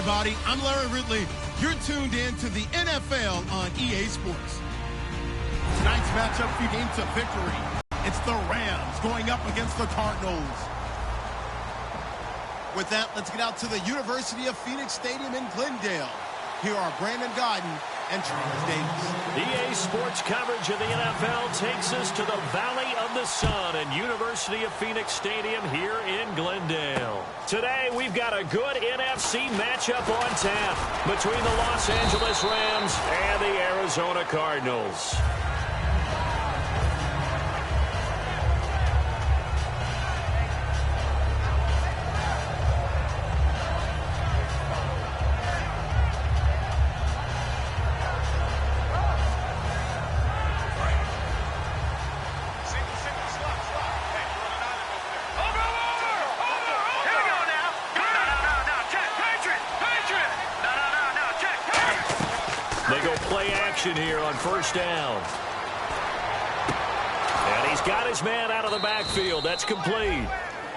everybody. I'm Larry Ridley. You're tuned in to the NFL on EA Sports. Tonight's matchup few games to victory. It's the Rams going up against the Cardinals. With that, let's get out to the University of Phoenix Stadium in Glendale. Here are Brandon Godden and Travis Davis. EA Sports coverage of the NFL takes us to the Valley of the Sun and University of Phoenix Stadium here in Glendale. Today, we've got a good NFC matchup on tap between the Los Angeles Rams and the Arizona Cardinals. They go play action here on first down. And he's got his man out of the backfield. That's complete.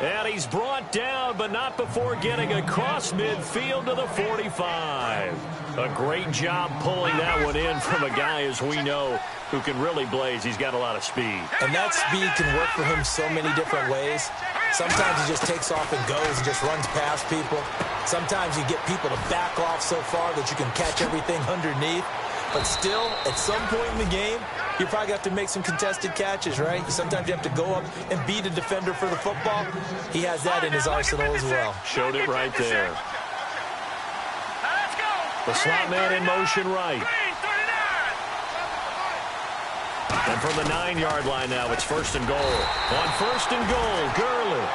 And he's brought down, but not before getting across midfield to the 45. A great job pulling that one in from a guy, as we know, who can really blaze. He's got a lot of speed. And that speed can work for him so many different ways. Sometimes he just takes off and goes and just runs past people. Sometimes you get people to back off so far that you can catch everything underneath. But still, at some point in the game, you probably have to make some contested catches, right? Sometimes you have to go up and beat a defender for the football. He has that in his arsenal as well. Showed it right there. The slot man in motion right. And from the 9-yard line now, it's first and goal. On first and goal, Gurley.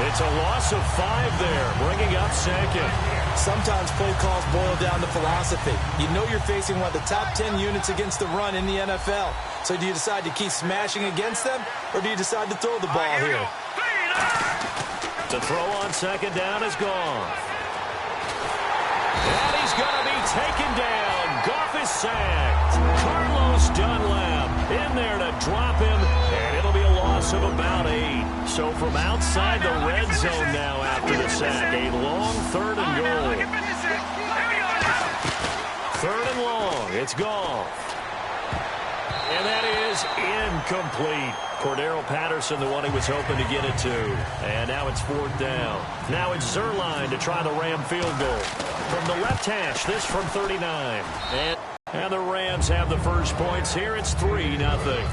It's a loss of 5 there, bringing up second. Sometimes play calls boil down to philosophy. You know you're facing one of the top 10 units against the run in the NFL. So do you decide to keep smashing against them, or do you decide to throw the ball here? The throw on second down is gone. And he's going to be taken down. Goff is sacked. Carlos Dunlap in there to drop him, and it'll be a loss of about 8. So from outside the red zone now after the sack, a long third and goal. Third and long, it's Goff. And that is incomplete. Cordero Patterson, the one he was hoping to get it to. And now it's fourth down. Now it's Zerline to try the Ram field goal. From the left hash, this from 39. And the Rams have the first points here. It's 3-0.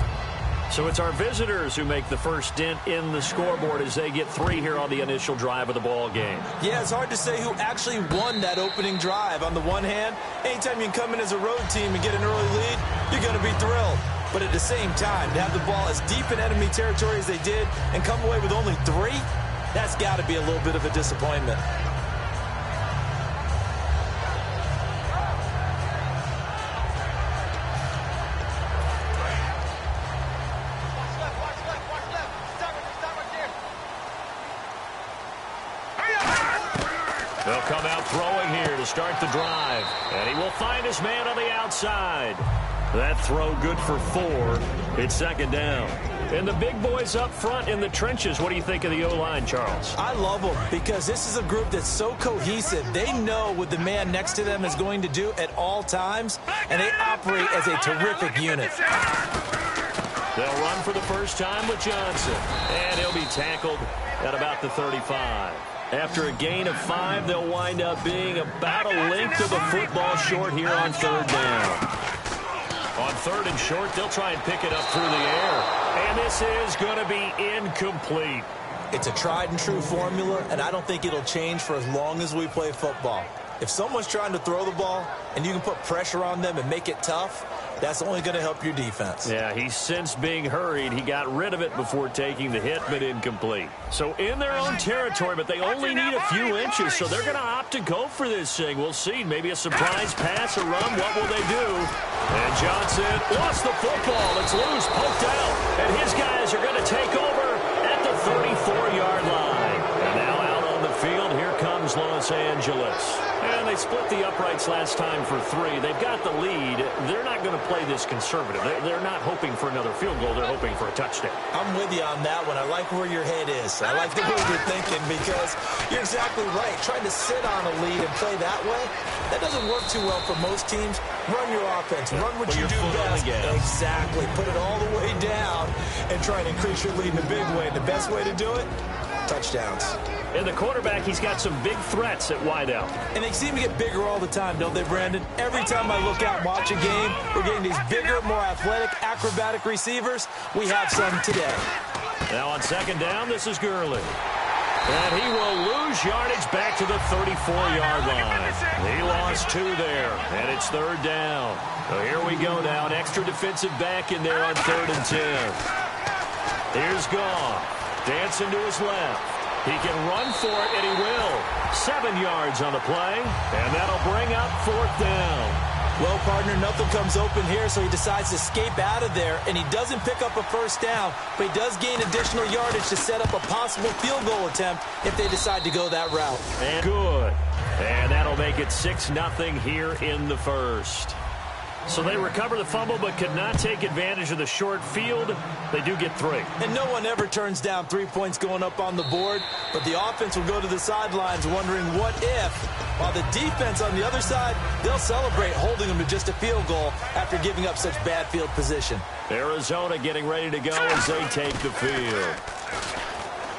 So it's our visitors who make the first dent in the scoreboard as they get 3 here on the initial drive of the ball game. Yeah, it's hard to say who actually won that opening drive. On the one hand, anytime you can come in as a road team and get an early lead, you're going to be thrilled. But at the same time, to have the ball as deep in enemy territory as they did and come away with only 3, that's got to be a little bit of a disappointment. They'll come out throwing here to start the drive. And he will find his man on the outside. That throw good for 4. It's second down. And the big boys up front in the trenches. What do you think of the O-line, Charles? I love them because this is a group that's so cohesive. They know what the man next to them is going to do at all times, and they operate as a terrific unit. They'll run for the first time with Johnson. And he'll be tackled at about the 35. After a gain of 5, they'll wind up being about a length of a football short here on third down. On third and short, they'll try and pick it up through the air. And this is going to be incomplete. It's a tried-and-true formula, and I don't think it'll change for as long as we play football. If someone's trying to throw the ball and you can put pressure on them and make it tough, that's only going to help your defense. Yeah, he's since being hurried. He got rid of it before taking the hit, but incomplete. So in their own territory, but they only need a few inches, so they're going to opt to go for this thing. We'll see. Maybe a surprise pass or run. What will they do? And Johnson lost the football. It's loose, poked out. And his guys are going to take over at the 34-yard line. And now out on the field, here comes Los Angeles. And they split the uprights last time for 3. They've got the lead. They're not going to play this conservative. They're not hoping for another field goal. They're hoping for a touchdown. I'm with you on that one. I like where your head is. I like the way you're thinking because you're exactly right. Trying to sit on a lead and play that way, that doesn't work too well for most teams. Run your offense. Run what you do best. Exactly. Put it all the way down and try and increase your lead in a big way. And the best way to do it, touchdowns. And the quarterback, he's got some big threats at wideout. And they seem to get bigger all the time, don't they, Brandon? Every time I look out and watch a game, we're getting these bigger, more athletic, acrobatic receivers. We have some today. Now on second down, this is Gurley. And he will lose yardage back to the 34-yard line. He lost 2 there, and it's third down. So here we go now, an extra defensive back in there on 3rd and 10. Here's Goff, dancing to his left. He can run for it, and he will. 7 yards on the play, and that'll bring up 4th down. Well, partner, nothing comes open here, so he decides to escape out of there, and he doesn't pick up a first down, but he does gain additional yardage to set up a possible field goal attempt if they decide to go that route. And good. And that'll make it 6-0 here in the first. So they recover the fumble but could not take advantage of the short field. They do get 3. And no one ever turns down 3 points going up on the board, but the offense will go to the sidelines wondering what if, while the defense on the other side, they'll celebrate holding them to just a field goal after giving up such bad field position. Arizona getting ready to go as they take the field.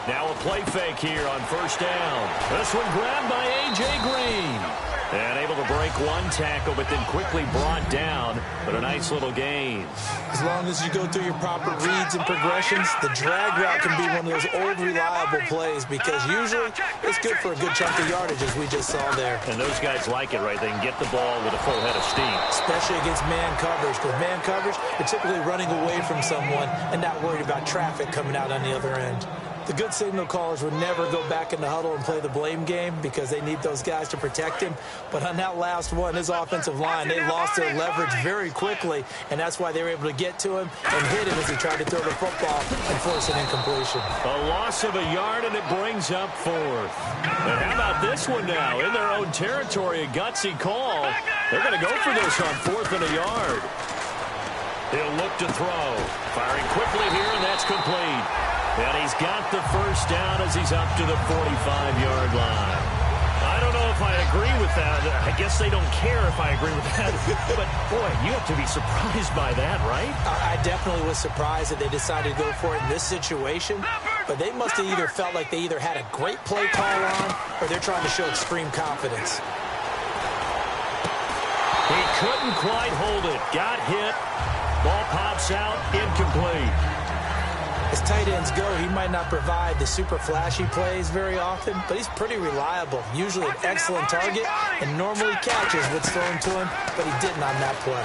Now a play fake here on first down. This one grabbed by A.J. Green. And able to break 1 tackle, but then quickly brought down. But a nice little gain. As long as you go through your proper reads and progressions, the drag route can be one of those old reliable plays because usually it's good for a good chunk of yardage, as we just saw there. And those guys like it, right? They can get the ball with a full head of steam. Especially against man coverage. Because man coverage, you're typically running away from someone and not worried about traffic coming out on the other end. The good signal callers would never go back in the huddle and play the blame game because they need those guys to protect him. But on that last one, his offensive line, they lost their leverage very quickly, and that's why they were able to get to him and hit him as he tried to throw the football and force an incompletion. A loss of a yard, and it brings up 4th. And how about this one now? In their own territory, a gutsy call. They're going to go for this on 4th and a yard. He'll look to throw. Firing quickly here, and that's complete. And he's got the first down as he's up to the 45-yard line. I don't know if I agree with that. I guess they don't care if I agree with that. But, boy, you have to be surprised by that, right? I definitely was surprised that they decided to go for it in this situation. But they must have either felt like they either had a great play call on or they're trying to show extreme confidence. He couldn't quite hold it. Got hit. Ball pops out. Incomplete. As tight ends go, he might not provide the super flashy plays very often, but he's pretty reliable. Usually an excellent target and normally catches what's thrown to him, but he didn't on that play.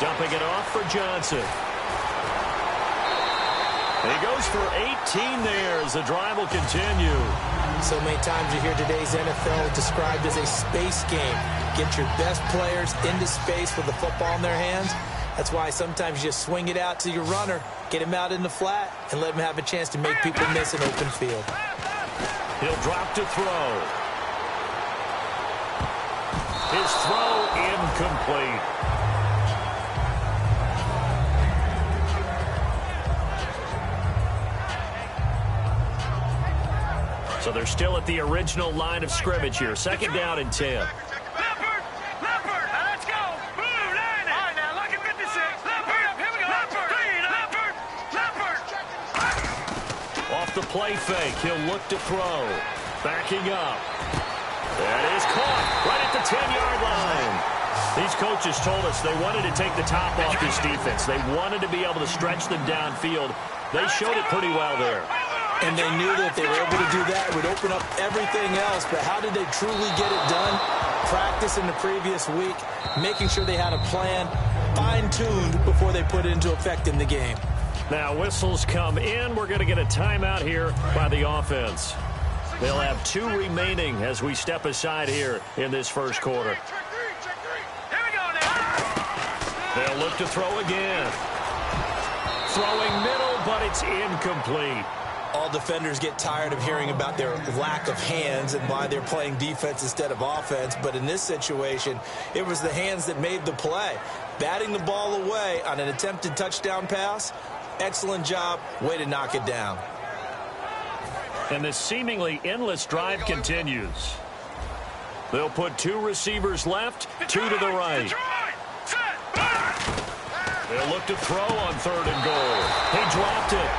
Dumping it off for Johnson. He goes for 18 there as the drive will continue. So many times you hear today's NFL described as a space game. Get your best players into space with the football in their hands. That's why sometimes you just swing it out to your runner, get him out in the flat, and let him have a chance to make people miss an open field. He'll drop to throw. His throw incomplete. So they're still at the original line of scrimmage here. Second down and 10. The play fake. He'll look to throw. Backing up. That is caught right at the 10-yard line. These coaches told us they wanted to take the top off this defense. They wanted to be able to stretch them downfield. They showed it pretty well there. And they knew that if they were able to do that, it would open up everything else. But how did they truly get it done? Practice in the previous week, making sure they had a plan, fine-tuned before they put it into effect in the game. Now whistles come in. We're going to get a timeout here by the offense. They'll have 2 remaining as we step aside here in this first quarter. They'll look to throw again. Throwing middle, but it's incomplete. All defenders get tired of hearing about their lack of hands and why they're playing defense instead of offense. But in this situation, it was the hands that made the play. Batting the ball away on an attempted touchdown pass, excellent job. Way to knock it down. And this seemingly endless drive continues. They'll put 2 receivers left, 2 to the right. They'll look to throw on 3rd and goal. He dropped it.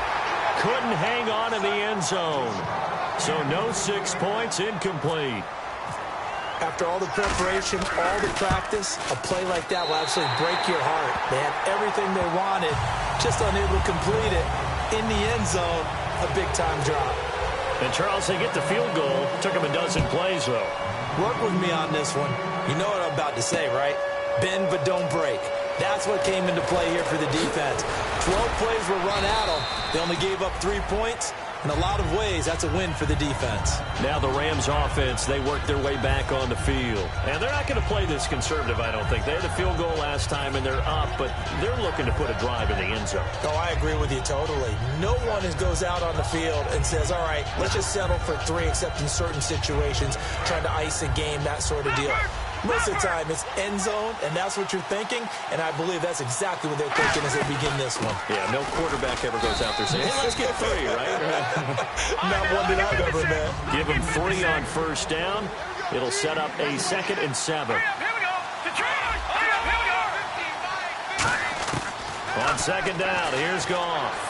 Couldn't hang on in the end zone. So no 6 points, incomplete. After all the preparation, all the practice, a play like that will absolutely break your heart. They had everything they wanted, just unable to complete it. In the end zone, a big-time drop. And, Charles, they get the field goal. Took them a dozen plays, though. Work with me on this one. You know what I'm about to say, right? Bend but don't break. That's what came into play here for the defense. 12 plays were run at them. They only gave up 3 points. In a lot of ways, that's a win for the defense. Now the Rams offense, they work their way back on the field. And they're not going to play this conservative, I don't think. They had a field goal last time, and they're up, but they're looking to put a drive in the end zone. Oh, I agree with you totally. No one goes out on the field and says, all right, let's just settle for 3, except in certain situations, trying to ice a game, that sort of deal. Most of the time, it's end zone, and that's what you're thinking, and I believe that's exactly what they're thinking as they begin this one. Yeah, no quarterback ever goes out there saying, hey, let's get 3, right? Not one that I've ever met. Give him 3 on 1st down. It'll set up a 2nd and 7. On 2nd down, here's Goff.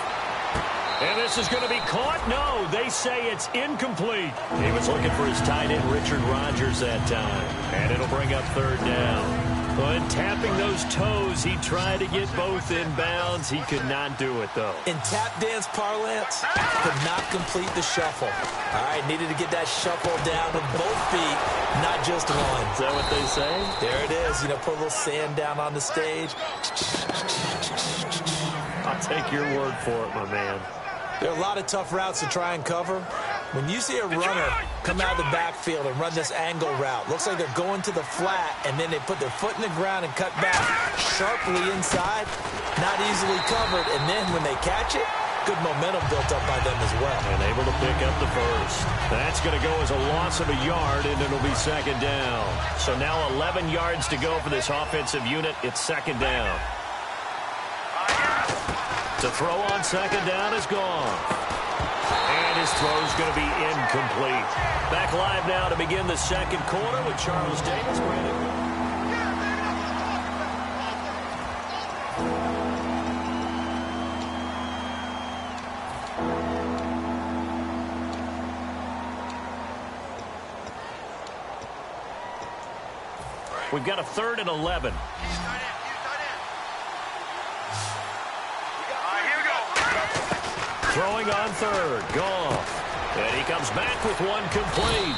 And this is going to be caught? No, they say it's incomplete. He was looking for his tight end, Richard Rodgers, that time. And it'll bring up 3rd down. But tapping those toes, he tried to get both in bounds. He could not do it, though. In tap dance parlance, could not complete the shuffle. All right, needed to get that shuffle down with both feet, not just one. Is that what they say? There it is. You know, put a little sand down on the stage. I'll take your word for it, my man. There are a lot of tough routes to try and cover. When you see a runner come out of the backfield and run this angle route, looks like they're going to the flat, and then they put their foot in the ground and cut back sharply inside, not easily covered, and then when they catch it, good momentum built up by them as well. And able to pick up the first. That's going to go as a loss of a yard, and it'll be 2nd down. So now 11 yards to go for this offensive unit. It's 2nd down. To throw on 2nd down is gone. And his throw's going to be incomplete. Back live now to begin the 2nd quarter with Charles Davis. We've got a 3rd and 11. Throwing on 3rd, Goff. And he comes back with one complete.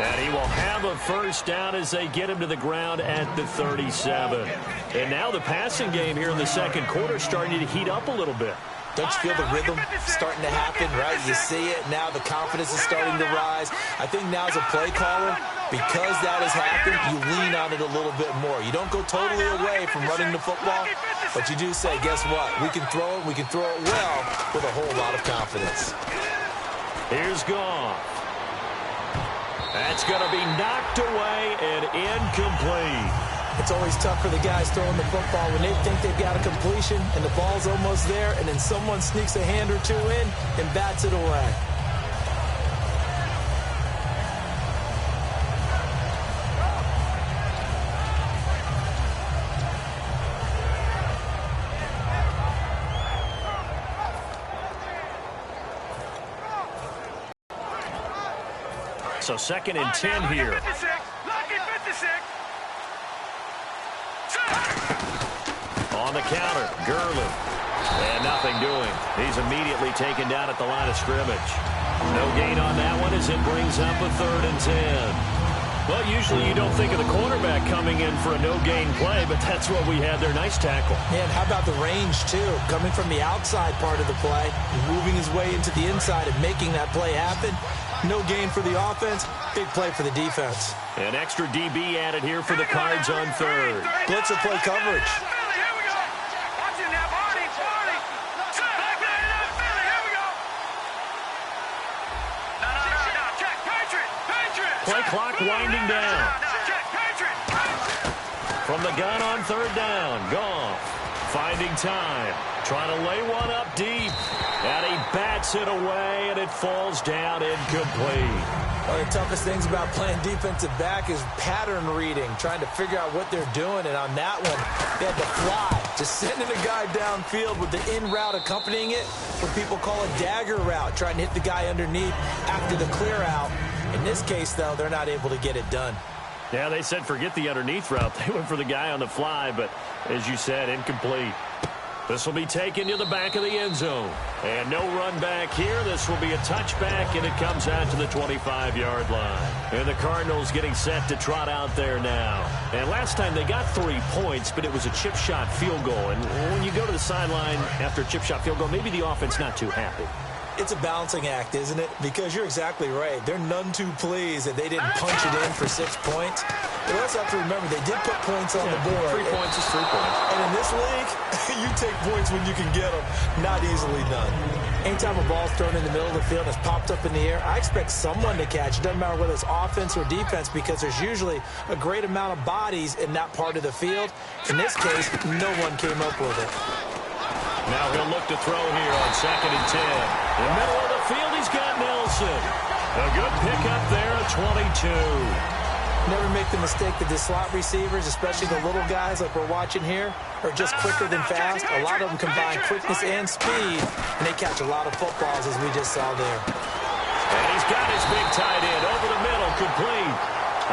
And he will have a 1st down as they get him to the ground at the 37. And now the passing game here in the 2nd quarter starting to heat up a little bit. Don't you feel the rhythm starting to happen, right? You see it. Now the confidence is starting to rise. I think now as a play caller, because that has happened, you lean on it a little bit more. You don't go totally away from running the football, but you do say, guess what? We can throw it. We can throw it well with a whole lot of confidence. Here's Goff. That's going to be knocked away and incomplete. It's always tough for the guys throwing the football when they think they've got a completion and the ball's almost there, and then someone sneaks a hand or 2 in and bats it away. So 2nd and 10 here. On the counter, Gurley. And nothing doing. He's immediately taken down at the line of scrimmage. No gain on that one as it brings up a 3rd and 10. Well, usually you don't think of the cornerback coming in for a no-gain play, but that's what we had there. Nice tackle. Man, how about the range, too? Coming from the outside part of the play, moving his way into the inside and making that play happen. No gain for the offense, big play for the defense. An extra DB added here for the Cards on 3rd. Blitzer play coverage. clock winding down. From the gun on third down, Goff finding time, trying to lay one up deep, and he bats it away, and it falls down incomplete. One of the toughest things about playing defensive back is pattern reading, trying to figure out what they're doing, and on that one, they had to fly, just sending a guy downfield with the in route accompanying it, what people call a dagger route, trying to hit the guy underneath after the clear out. In this case, though, they're not able to get it done. Yeah, they said forget the underneath route. They went for the guy on the fly, but as you said, incomplete. This will be taken to the back of the end zone. And no run back here. This will be a touchback, and it comes out to the 25-yard line. And the Cardinals getting set to trot out there now. And last time they got 3 points, but it was a chip shot field goal. And when you go to the sideline after a chip shot field goal, maybe the offense not too happy. It's a balancing act, isn't it? Because you're exactly right. They're none too pleased that they didn't punch it in for 6 points. But you also have to remember, they did put points on the board. 3 points is 3 points. And in this league, you take points when you can get them. Not easily done. Anytime a ball's thrown in the middle of the field and it's popped up in the air, I expect someone to catch. It doesn't matter whether it's offense or defense, because there's usually a great amount of bodies in that part of the field. In this case, no one came up with it. Now he'll look to throw here on 2nd and 10. In the middle of the field, he's got Nelson. A good pickup there at 22. Never make the mistake that the slot receivers, especially the little guys like we're watching here, are just quicker than fast. A lot of them combine quickness and speed, and they catch a lot of footballs, as we just saw there. And he's got his big tight end over the middle, complete.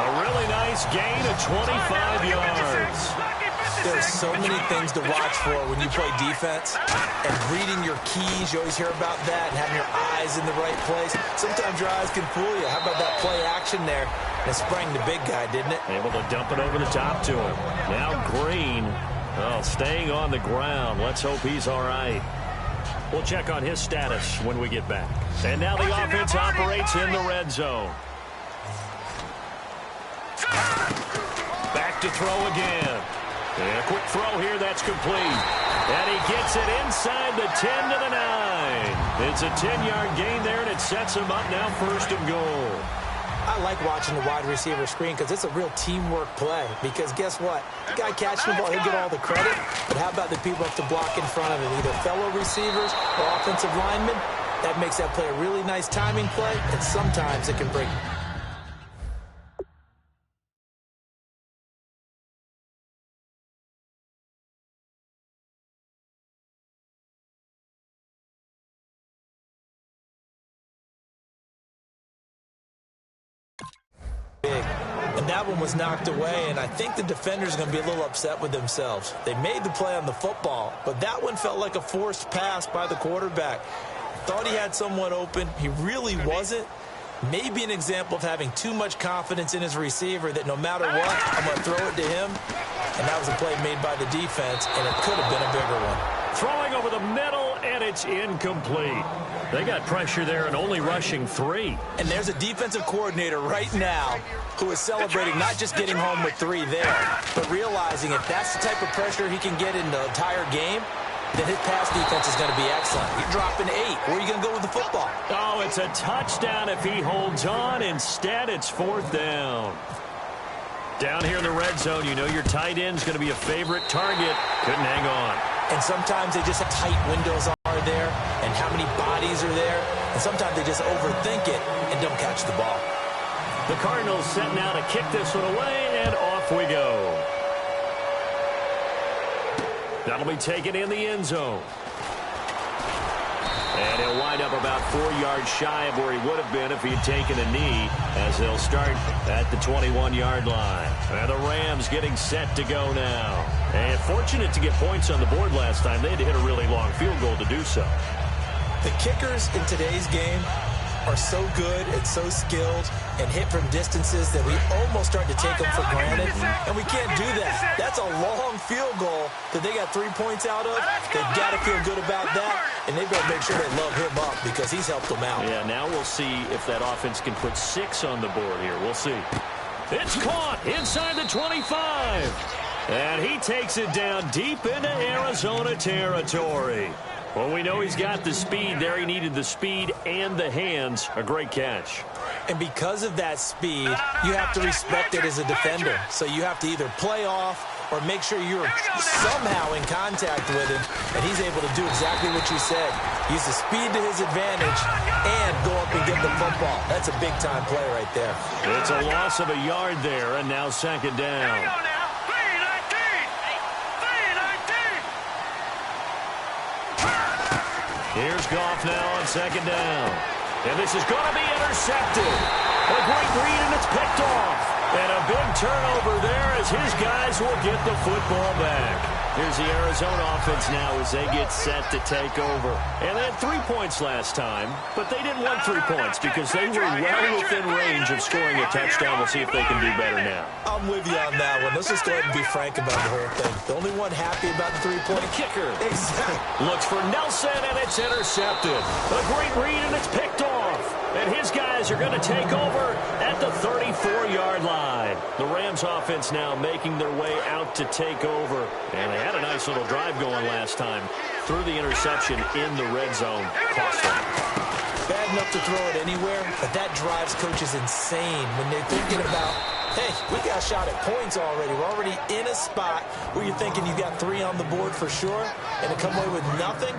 A really nice gain of 25 yards. There's so many things to watch for when you play defense, and reading your keys, you always hear about that, and having your eyes in the right place. Sometimes your eyes can fool you. How about that play action there? And it sprang the big guy, didn't it? Able to dump it over the top to him. Now Green, staying on the ground. Let's hope he's all right. We'll check on his status when we get back. And now the offense operates in the red zone. Back to throw again. And a quick throw here, that's complete. And he gets it inside the 10 to the 9. It's a 10-yard gain there, and it sets him up now 1st and goal. I like watching the wide receiver screen because it's a real teamwork play. Because guess what? The guy catching the ball, he'll get all the credit. But how about the people have to block in front of him, either fellow receivers or offensive linemen? That makes that play a really nice timing play, and sometimes it can break. And that one was knocked away, and I think the defenders are going to be a little upset with themselves. They made the play on the football, but that one felt like a forced pass by the quarterback. Thought he had someone open. He really wasn't. Maybe an example of having too much confidence in his receiver that no matter what, I'm going to throw it to him. And that was a play made by the defense, and it could have been a bigger one. Throwing over the middle, and it's incomplete. They got pressure there and only rushing 3. And there's a defensive coordinator right now who is celebrating not just getting home with 3 there, but realizing if that's the type of pressure he can get in the entire game, then his pass defense is going to be excellent. You're dropping 8. Where are you going to go with the football? Oh, it's a touchdown if he holds on. Instead, it's 4th down. Down here in the red zone, you know your tight end's going to be a favorite target. Couldn't hang on. And sometimes they just have tight windows are there, and how many bodies are there. And sometimes they just overthink it and don't catch the ball. The Cardinals set now to kick this one away, and off we go. That'll be taken in the end zone. And he'll wind up about 4 yards shy of where he would have been if he had taken a knee, as they'll start at the 21-yard line. And the Rams getting set to go now. And fortunate to get points on the board last time. They had to hit a really long field goal to do so. The kickers in today's game are so good and so skilled and hit from distances that we almost start to take them for granted, and we can't do that. That's a long field goal that they got 3 points out of. They've got to feel good about that, and they've got to make sure they love him up because he's helped them out. Yeah, now we'll see if that offense can put 6 on the board here. We'll see. It's caught inside the 25. And he takes it down deep into Arizona territory. Well, we know he's got the speed there. He needed the speed and the hands. A great catch. And because of that speed, you have to respect it as a defender. So you have to either play off or make sure you're somehow in contact with him, and he's able to do exactly what you said. Use the speed to his advantage and go up and get the football. That's a big-time play right there. It's a loss of a yard there, and now second down. Here's Goff now on second down. And this is going to be intercepted. A great read, and it's picked off. And a big turnover there as his guys will get the football back. Here's the Arizona offense now as they get set to take over. And they had 3 points last time, but they didn't want 3 points because they were well within range of scoring a touchdown. We'll see if they can do better now. I'm with you on that one. Let's just go ahead and be frank about the whole thing. The only one happy about the 3-point kicker. Exactly. Looks for Nelson, and it's intercepted. A great read, and it's picked off. And his guys are going to take over at the 34-yard line. The Rams offense now making their way out to take over. And they had a nice little drive going last time. Threw the interception in the red zone. Cost them. Bad enough to throw it anywhere, but that drives coaches insane when they're thinking about, hey, we got shot at points already. We're already in a spot where you're thinking you got 3 on the board for sure, and to come away with nothing,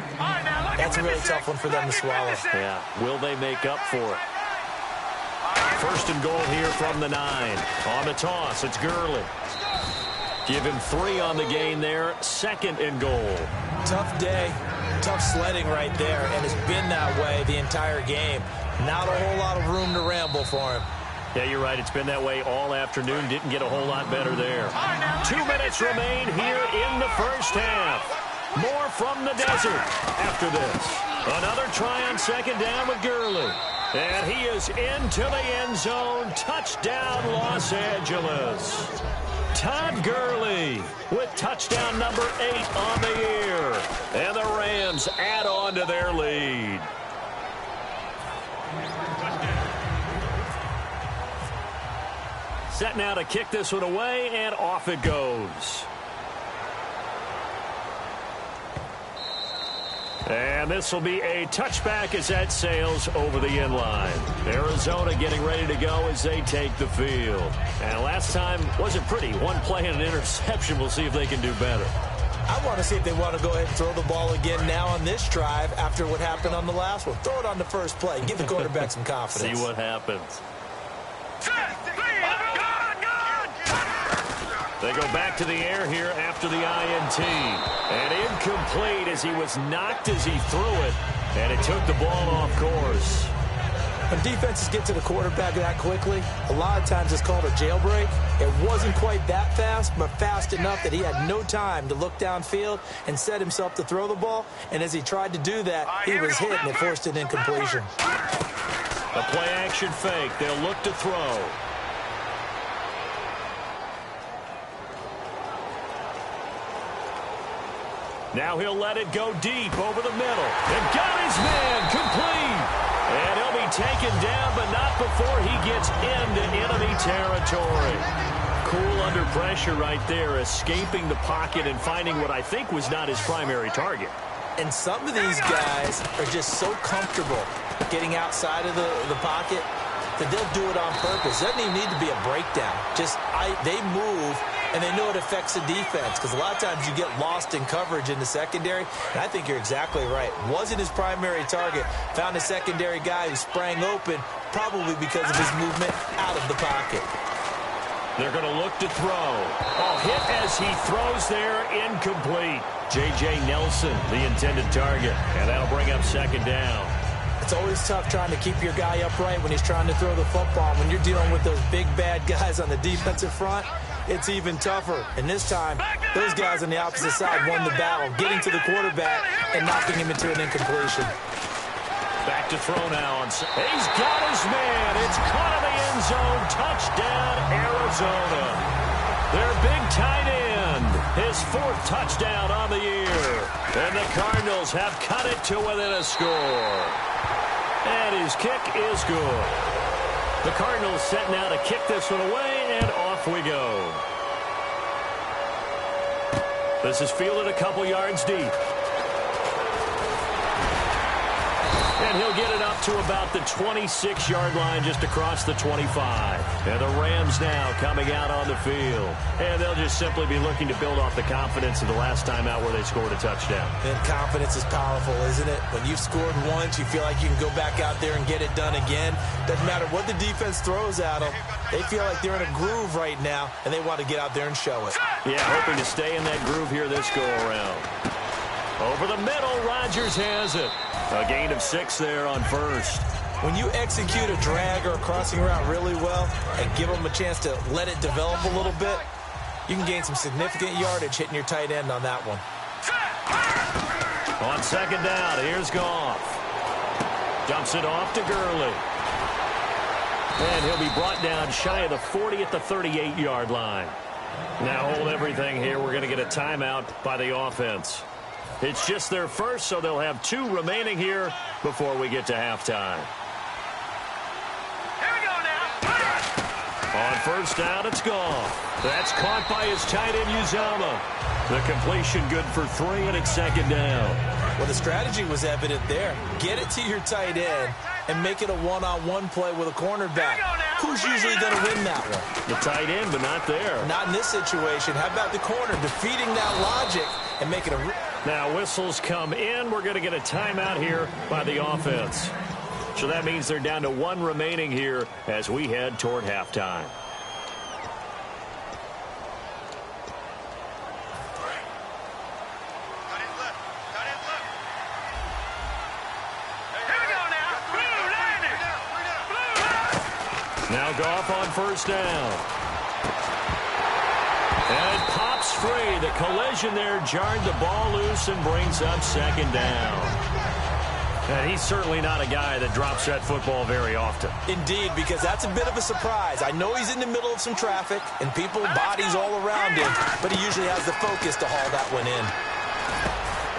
that's a really tough one for them to swallow. Yeah, will they make up for it? First and goal here from the 9. On the toss, it's Gurley. Give him 3 on the gain there. Second and goal. Tough day. Tough sledding right there, and it's been that way the entire game. Not a whole lot of room to ramble for him. Yeah, you're right. It's been that way all afternoon. Didn't get a whole lot better there. 2 minutes remain here in the first half. More from the desert after this. Another try on second down with Gurley. And he is into the end zone. Touchdown, Los Angeles. Todd Gurley with touchdown number 8 on the year. And the Rams add on to their lead. Set now to kick this one away, and off it goes. And this will be a touchback as that sails over the end line. Arizona getting ready to go as they take the field. And last time wasn't pretty. One play and an interception. We'll see if they can do better. I want to see if they want to go ahead and throw the ball again now on this drive after what happened on the last one. Throw it on the first play. Give the quarterback some confidence. See what happens. They go back to the air here after the INT. And incomplete as he was knocked as he threw it. And it took the ball off course. When defenses get to the quarterback that quickly, a lot of times it's called a jailbreak. It wasn't quite that fast, but fast enough that he had no time to look downfield and set himself to throw the ball. And as he tried to do that, he was hit and it forced an incompletion. A play-action fake. They'll look to throw. Now he'll let it go deep over the middle. And got his man complete. And he'll be taken down, but not before he gets into enemy territory. Cool under pressure right there, escaping the pocket and finding what I think was not his primary target. And some of these guys are just so comfortable getting outside of the pocket that they'll do it on purpose. It doesn't even need to be a breakdown. They move, and they know it affects the defense because a lot of times you get lost in coverage in the secondary, and I think you're exactly right. Wasn't his primary target. Found a secondary guy who sprang open, probably because of his movement out of the pocket. They're going to look to throw. Oh, hit as he throws there, incomplete. J.J. Nelson, the intended target, and that'll bring up second down. It's always tough trying to keep your guy upright when he's trying to throw the football. When you're dealing with those big, bad guys on the defensive front, it's even tougher. And this time, those guys on the opposite side won the battle, getting to the quarterback and knocking him into an incompletion. Back to throw now. He's got his man. It's caught in the end zone. Touchdown, Arizona. Their big tight end. His 4th touchdown on the year. And the Cardinals have cut it to within a score. And his kick is good. The Cardinals set now to kick this one away, and off we go. This is fielded a couple yards deep. And he'll get it up to about the 26-yard line just across the 25. And the Rams now coming out on the field. And they'll just simply be looking to build off the confidence of the last time out where they scored a touchdown. And confidence is powerful, isn't it? When you've scored once, you feel like you can go back out there and get it done again. Doesn't matter what the defense throws at them. They feel like they're in a groove right now, and they want to get out there and show it. Yeah, hoping to stay in that groove here this go-around. Over the middle, Rodgers has it. A gain of 6 there on first. When you execute a drag or a crossing route really well and give them a chance to let it develop a little bit, you can gain some significant yardage hitting your tight end on that one. On second down, here's Goff. Dumps it off to Gurley. And he'll be brought down shy of the 40 at the 38-yard line. Now hold everything here. We're going to get a timeout by the offense. It's just their first, so they'll have 2 remaining here before we get to halftime. Here we go now. On first down, it's Goff. That's caught by his tight end, Uzama. The completion good for 3, and it's second down. Well, the strategy was evident there. Get it to your tight end and make it a one-on-one play with a cornerback. Who's usually going to win that one? The tight end, but not there. Not in this situation. How about the corner defeating that logic and making a... Now whistles come in. We're going to get a timeout here by the offense. So that means they're down to 1 remaining here as we head toward halftime. Now Goff on first down. And it pops free. The collision there jarred the ball loose and brings up second down. And he's certainly not a guy that drops that football very often. Indeed, because that's a bit of a surprise. I know he's in the middle of some traffic and people, bodies all around him, but he usually has the focus to haul that one in.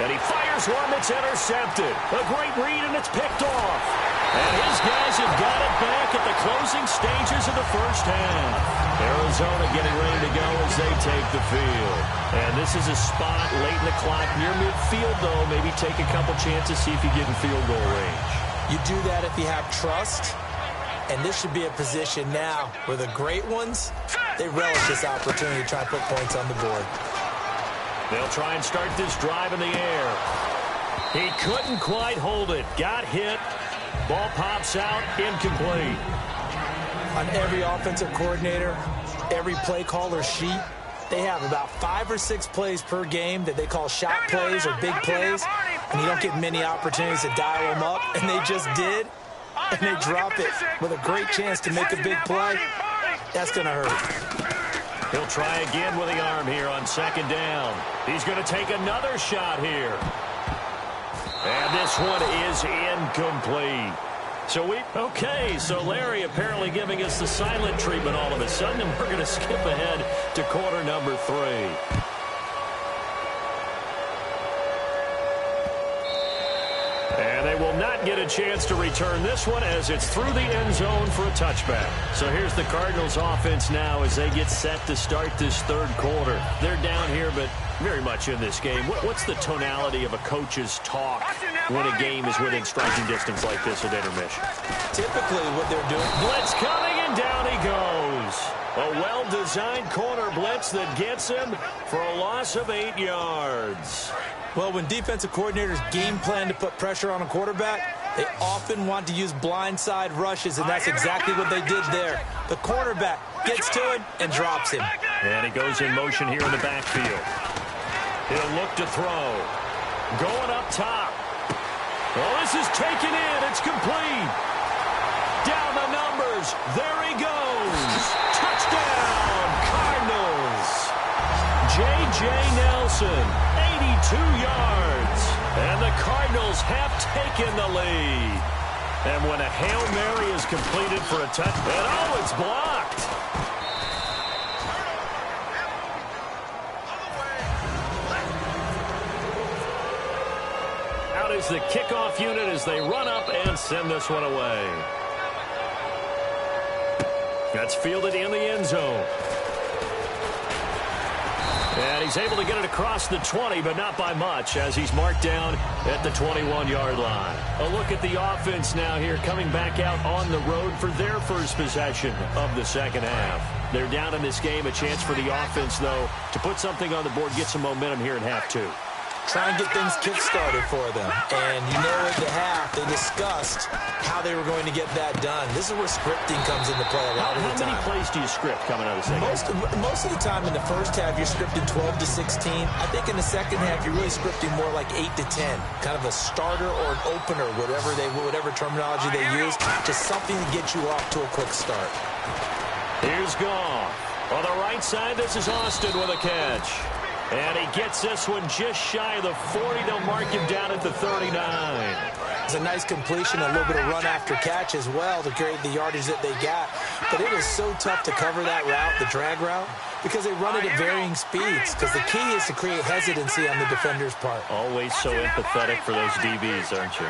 And he fires one that's intercepted. A great read, and it's picked off. And his guys have got it back at the closing stages of the first half. Arizona getting ready to go as they take the field. And this is a spot late in the clock near midfield, though. Maybe take a couple chances, see if you get in field goal range. You do that if you have trust. And this should be a position now where the great ones, they relish this opportunity to try and put points on the board. They'll try and start this drive in the air. He couldn't quite hold it. Got hit. Ball pops out, incomplete. On every offensive coordinator, every play caller sheet, they have about 5 or 6 plays per game that they call shot plays or big plays, and you don't get many opportunities to dial them up, and they just did, and they drop it with a great chance to make a big play. That's going to hurt. He'll try again with the arm here on second down. He's going to take another shot here. And this one is incomplete. So Larry apparently giving us the silent treatment all of a sudden, and we're going to skip ahead to quarter number 3. And they will not get a chance to return this one as it's through the end zone for a touchback. So here's the Cardinals offense now as they get set to start this third quarter. They're down here, but very much in this game. What's the tonality of a coach's talk when a game is within striking distance like this at intermission? Typically what they're doing. Blitz coming, and down he goes. A well-designed corner blitz that gets him for a loss of 8 yards. Well, when defensive coordinators game plan to put pressure on a quarterback, they often want to use blindside rushes, and that's exactly what they did there. The cornerback gets to him and drops him. And he goes in motion here in the backfield. He'll look to throw. Going up top. Well, this is taken in. It's complete. Down the numbers. There he goes. Touchdown, Cardinals. J.J. Nelson, 82 yards. And the Cardinals have taken the lead. And when a Hail Mary is completed for a touchdown, oh, it's blocked. Out is the kickoff unit as they run up and send this one away. That's fielded in the end zone. And he's able to get it across the 20, but not by much, as he's marked down at the 21-yard line. A look at the offense now here, coming back out on the road for their first possession of the second half. They're down in this game. A chance for the offense, though, to put something on the board, get some momentum here in half two. Try and get things kick-started for them. And you know at the half, they discussed how they were going to get that done. This is where scripting comes into play a lot of the time. How many plays do you script coming out of the second half? Most of the time in the first half, you're scripting 12 to 16. I think in the second half, you're really scripting more like 8 to 10. Kind of a starter or an opener, whatever terminology they use. Just something to get you off to a quick start. Here's Goff. On the right side, this is Austin with a catch. And he gets this one just shy of the 40. They'll mark him down at the 39. It's a nice completion, a little bit of run after catch as well to create the yardage that they got. But it is so tough to cover that route, the drag route, because they run it at varying speeds. Because the key is to create hesitancy on the defender's part. Always so empathetic for those DBs, aren't you?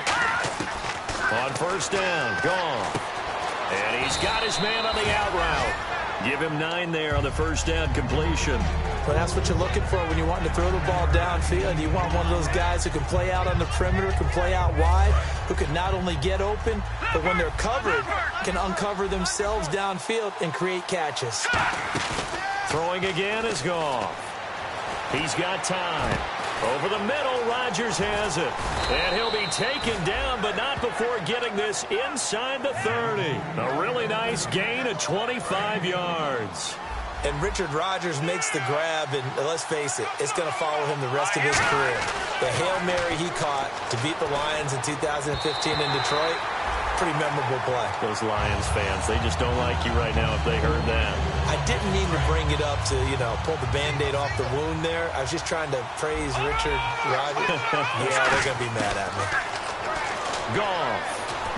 On first down, Goff. And he's got his man on the out route. Give him 9 there on the first down completion. Well, that's what you're looking for when you want to throw the ball downfield. You want one of those guys who can play out on the perimeter, can play out wide, who can not only get open, but when they're covered, can uncover themselves downfield and create catches. Throwing again is Goff. He's got time. Over the middle, Rodgers has it. And he'll be taken down, but not before getting this inside the 30. A really nice gain of 25 yards. And Richard Rodgers makes the grab, and let's face it, it's going to follow him the rest of his career. The Hail Mary he caught to beat the Lions in 2015 in Detroit, pretty memorable play. Those Lions fans, they just don't like you right now if they heard that. I didn't mean to bring it up to, pull the Band-Aid off the wound there. I was just trying to praise Richard Rodgers. Yeah, they're going to be mad at me. Goff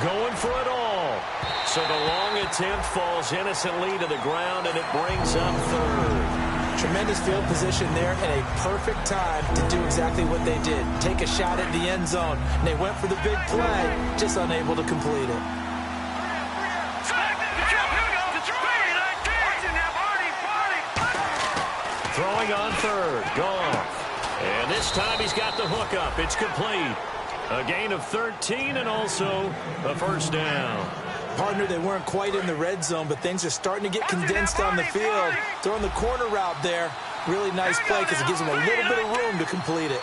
going for it all. So the long attempt falls innocently to the ground, and it brings up third. Tremendous field position there and a perfect time to do exactly what they did. Take a shot at the end zone. And they went for the big play, just unable to complete it. Throwing on third, Goff. And this time he's got the hook up. It's complete. A gain of 13 and also a first down. Partner, they weren't quite in the red zone, but things are starting to get condensed on the field. Throwing the corner route there. Really nice play because it gives them a little bit of room to complete it.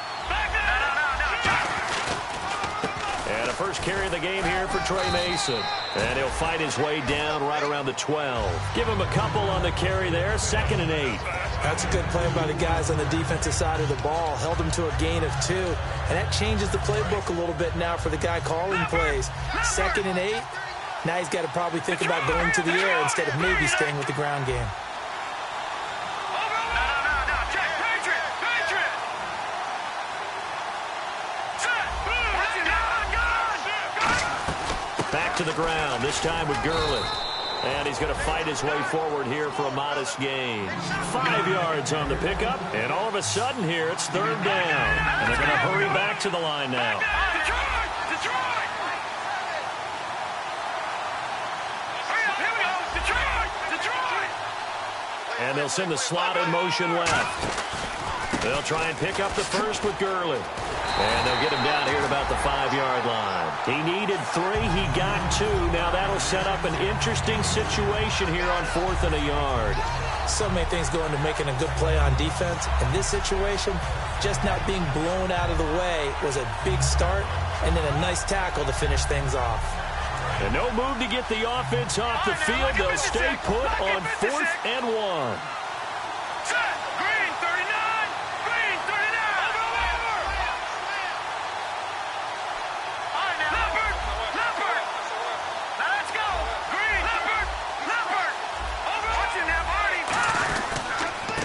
And a first carry of the game here for Trey Mason. And he'll fight his way down right around the 12. Give him a couple on the carry there. 2nd and 8. That's a good play by the guys on the defensive side of the ball. Held them to a gain of 2. And that changes the playbook a little bit now for the guy calling plays. 2nd and 8. Now he's got to probably think about going to the air instead of maybe staying with the ground game. Back to the ground, this time with Gurley. And he's going to fight his way forward here for a modest gain. 5 yards on the pickup, and all of a sudden here, it's 3rd down. And they're going to hurry back to the line now. And they'll send the slot in motion left. They'll try and pick up the first with Gurley. And they'll get him down here at about the 5-yard line. He needed 3. He got 2. Now that'll set up an interesting situation here on 4th and a yard. So many things go into making a good play on defense. In this situation, just not being blown out of the way was a big start, and then a nice tackle to finish things off. And no move to get the offense off the field. They'll stay put on 4th and 1.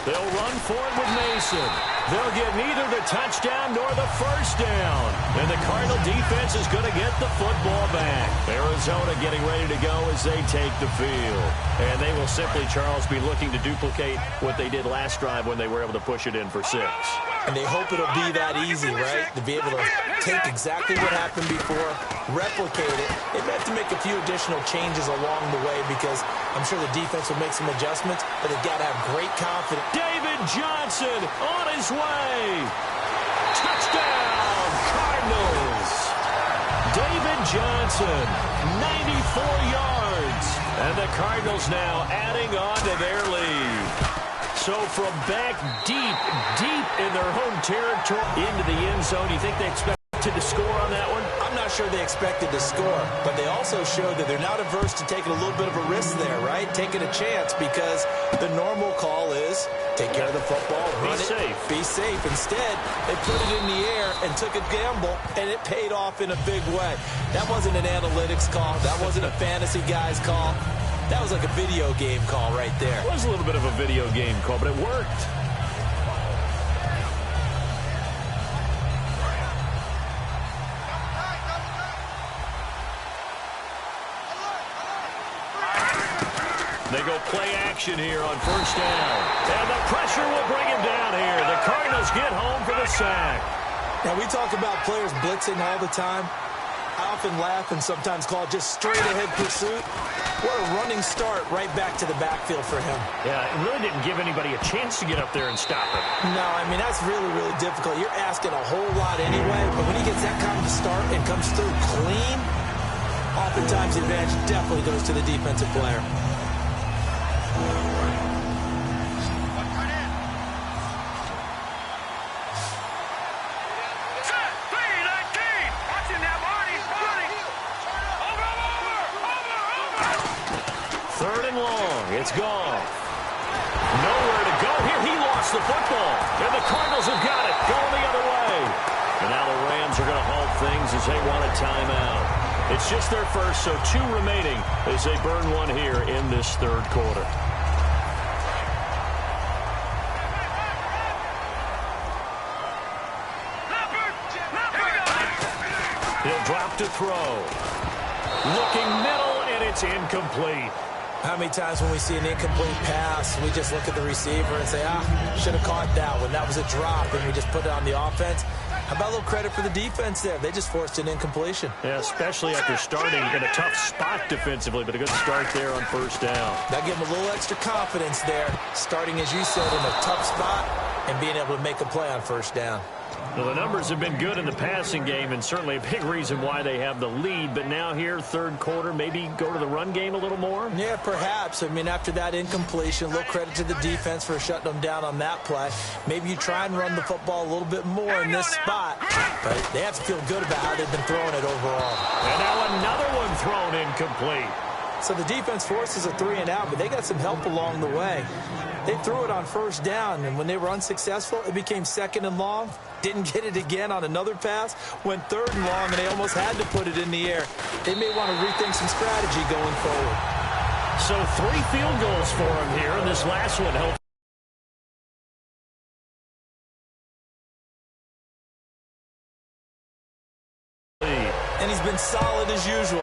They'll run for it with Mason. They'll get neither the touchdown nor the first down. And the Cardinal defense is going to get the football back. Arizona getting ready to go as they take the field. And they will simply, Charles, be looking to duplicate what they did last drive when they were able to push it in for 6. And they hope it'll be that easy, right? To be able to take exactly what happened before, replicate it. They have to make a few additional changes along the way because I'm sure the defense will make some adjustments, but they've got to have great confidence. David Johnson on his way. Touchdown, Cardinals. David Johnson, 94 yards. And the Cardinals now adding on to their lead. So from back deep in their home territory into the end zone, do you think they expected to score on that one? I'm not sure they expected to score, but they also showed that they're not averse to taking a little bit of a risk there, right? Taking a chance, because the normal call is take care of the football, run it, be safe. Instead, they put it in the air and took a gamble, and it paid off in a big way. That wasn't an analytics call. That wasn't a fantasy guy's call. That was like a video game call right there. It was a little bit of a video game call, but it worked. They go play action here on first down. And the pressure will bring him down here. The Cardinals get home for the sack. Now, we talk about players blitzing all the time. I often laugh and sometimes call it just straight-ahead pursuit. What a running start right back to the backfield for him. Yeah, it really didn't give anybody a chance to get up there and stop him. No, I mean, that's really, really difficult. You're asking a whole lot anyway, but when he gets that kind of start and comes through clean, oftentimes the advantage definitely goes to the defensive player. Third and long. It's gone. Nowhere to go here. He lost the football. And the Cardinals have got it. Going the other way. And now the Rams are going to halt things as they want a timeout. It's just their first, so 2 remaining as they burn one here in this third quarter. He'll drop to throw. Looking middle, and it's incomplete. How many times when we see an incomplete pass, we just look at the receiver and say, should have caught that one. That was a drop, and we just put it on the offense. How about a little credit for the defense there? They just forced an incompletion. Yeah, especially after starting in a tough spot defensively, but a good start there on first down. That gave them a little extra confidence there, starting, as you said, in a tough spot and being able to make a play on first down. Well, the numbers have been good in the passing game, and certainly a big reason why they have the lead. But now here, third quarter, maybe go to the run game a little more? Yeah, perhaps. I mean, after that incompletion, a little credit to the defense for shutting them down on that play. Maybe you try and run the football a little bit more in this spot. But they have to feel good about how they've been throwing it overall. And now another one thrown incomplete. So the defense forces a 3-and-out, but they got some help along the way. They threw it on first down, and when they were unsuccessful, it became 2nd and long. Didn't get it again on another pass. Went 3rd and long, and they almost had to put it in the air. They may want to rethink some strategy going forward. So 3 field goals for him here, and this last one helped. And he's been solid as usual.